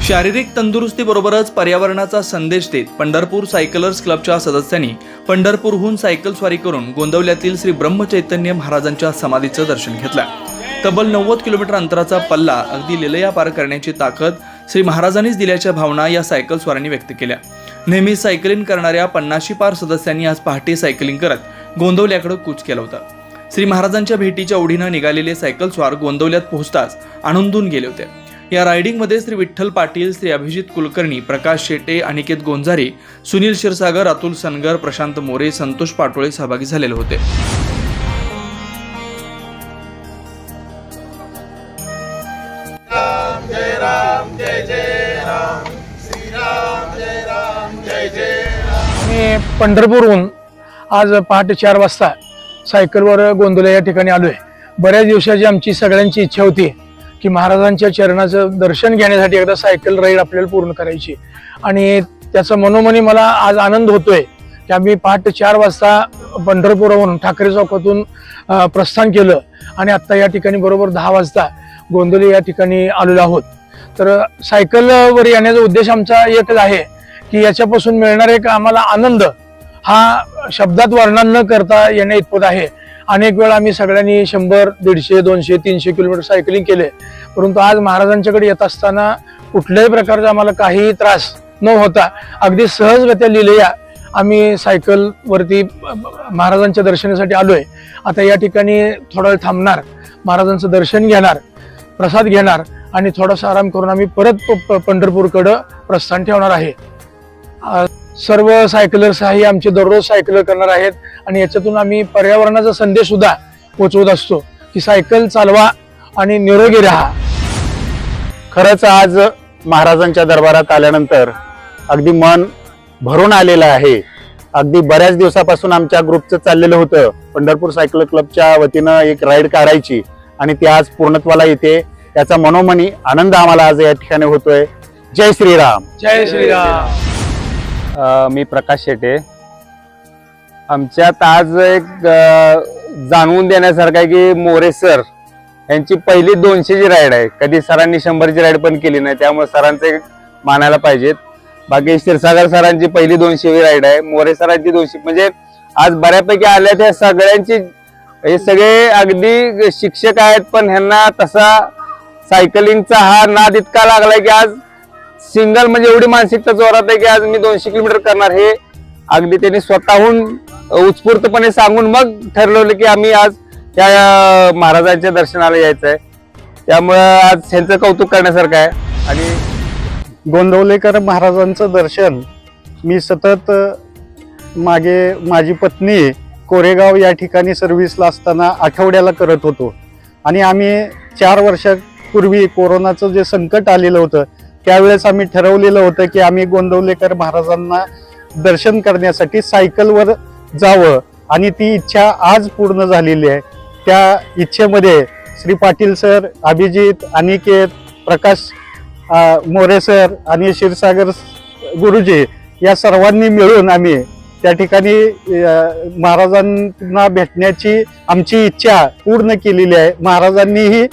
शारीरिक तंदुरुस्तीबरोबरच पर्यावरणाचा संदेश देत पंढरपूर सायकलर्स क्लबच्या सदस्यांनी पंढरपूरहून सायकल स्वारी करून गोंदवल्यातील श्री ब्रह्मचैतन्य महाराजांच्या समाधीचं दर्शन घेतलं। तब्बल 90 किलोमीटर अंतराचा पल्ला अगदी लिलया पार करण्याची ताकद श्री महाराजांनीच दिल्याच्या भावना या सायकल स्वारांनी व्यक्त केल्या। नेहमी सायकलिंग करणाऱ्या 50 पार सदस्यांनी आज पहाटे सायकलिंग करत गोंदवल्याकडे कूच केलं होतं। श्री महाराजांच्या भेटीच्या ओढीनं निघालेले सायकल स्वार गोंदवल्यात पोहोचताच आनंदून गेले होते। या रायडिंगमध्ये श्री विठ्ठल पाटील, श्री अभिजित कुलकर्णी, प्रकाश शेटे, अनिकेत गोंजारे, सुनील क्षीरसागर, अतुल सनगर, प्रशांत मोरे, संतोष पाटोळे सहभागी झालेले होते। मी पंढरपूरहून आज पहाटे 4 वाजता सायकलवर गोंदवल्या या ठिकाणी आलोय। बऱ्याच दिवसाची आमची सगळ्यांची इच्छा होती की महाराजांच्या चरणाचं दर्शन घेण्यासाठी एकदा सायकल राईड आपल्याला पूर्ण करायची, आणि त्याचा मनोमनी मला आज आनंद होतोय की आम्ही पहाटे 4 वाजता पंढरपूरहून ठाकरे चौकातून प्रस्थान केलं आणि आता या ठिकाणी बरोबर 10 वाजता गोंदवली या ठिकाणी आलेलो आहोत। तर सायकलवर येण्याचा उद्देश आमचा एकच आहे की याच्यापासून मिळणारा एक आम्हाला आनंद हा शब्दात वर्णन न करता येण्या इतपत आहे। अनेक वेळा आम्ही सगळ्यांनी 100, 150, 200, 300 किलोमीटर सायकलिंग केले, परंतु आज महाराजांच्याकडे येत असताना कुठल्याही प्रकारचा आम्हाला काही त्रास न होता अगदी सहजगत्या लिलया आम्ही सायकलवरती महाराजांच्या दर्शनासाठी आलोय। आता या ठिकाणी थोडा वेळ थांबणार, महाराजांचं दर्शन घेणार, प्रसाद घेणार आणि थोडासा आराम करून आम्ही परत पंढरपूरकडं प्रस्थान ठेवणार आहे। सर्व सायकलर्स ही आमचे दररोज सायकल करणार आहेत आणि याच्यातून आम्ही पर्यावरणाचा संदेश सुद्धा पोहोचवत असतो की सायकल चालवा आणि निरोगी राहा। खरंच आज महाराजांच्या दरबारात आल्यानंतर अगदी मन भरून आलेलं आहे। अगदी बऱ्याच दिवसापासून आमच्या ग्रुपचं चाललेलं होतं पंढरपूर सायकल क्लबच्या वतीनं एक राईड काढायची आणि ती आज पूर्णत्वाला येते। याचा मनोमनी आनंद आम्हाला आज या ठिकाणी होतोय। जय श्रीराम। जय श्रीराम। मी प्रकाश शेटे। आमच्यात आज एक जाणवून देण्यासारखं आहे की मोरे सर यांची पहिली 200ची राईड आहे। कधी सरांनी 100ची राईड पण केली नाही, त्यामुळे सरांचे मानायला पाहिजेत। बाकी क्षीरसागर सरांची पहिली 200वी राईड आहे, मोरे सरांची 200, म्हणजे आज बऱ्यापैकी आल्या त्या सगळ्यांची, हे सगळे अगदी शिक्षक आहेत, पण ह्यांना तसा सायकलिंगचा हा नाद इतका लागलाय की आज सिंगल म्हणजे एवढी मानसिकता जोरात आहे की आज मी 200 किलोमीटर करणार, हे अगदी त्यांनी स्वतःहून उत्स्फूर्तपणे सांगून मग ठरवलं की आम्ही आज त्या महाराजांच्या दर्शनाला यायचं आहे। त्यामुळे आज त्यांचं कौतुक करण्यासारखं आहे। आणि गोंदवलेकर महाराजांचं दर्शन मी सतत मागे माझी पत्नी कोरेगाव या ठिकाणी सर्व्हिसला असताना आठवड्याला करत होतो, आणि आम्ही 4 वर्षापूर्वी कोरोनाचं जे संकट आलेलं होतं त्यावेळेस आम्ही ठरवलेलं होतं की आम्ही गोंदवलेकर महाराजांना दर्शन करण्यासाठी सायकलवर जावं, आणि ती इच्छा आज पूर्ण झालेली आहे। त्या इच्छेमध्ये श्री पाटील सर, अभिजित, अनिकेत, प्रकाश मोरे सर आणि क्षीरसागर गुरुजी या सर्वांनी मिळून आम्ही त्या ठिकाणी महाराजांना भेटण्याची आमची इच्छा पूर्ण केलेली आहे। महाराजांनीही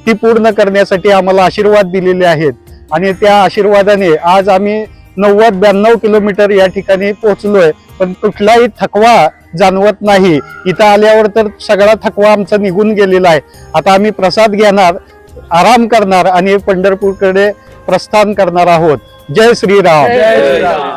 ती पूर्ण करण्यासाठी आम्हाला आशीर्वाद दिलेले आहेत, आणि त्या आशीर्वादाने आज आम्ही 90-92 किलोमीटर या ठिकाणी पोहोचलोय, पण कुठलाही थकवा जाणवत नाही। इथं आल्यावर तर सगळा थकवा आमचा निघून गेलेला आहे। आता आम्ही प्रसाद घेणार, आराम करणार आणि पंढरपूरकडे प्रस्थान करणार आहोत। जय श्रीराम। जय श्रीराम।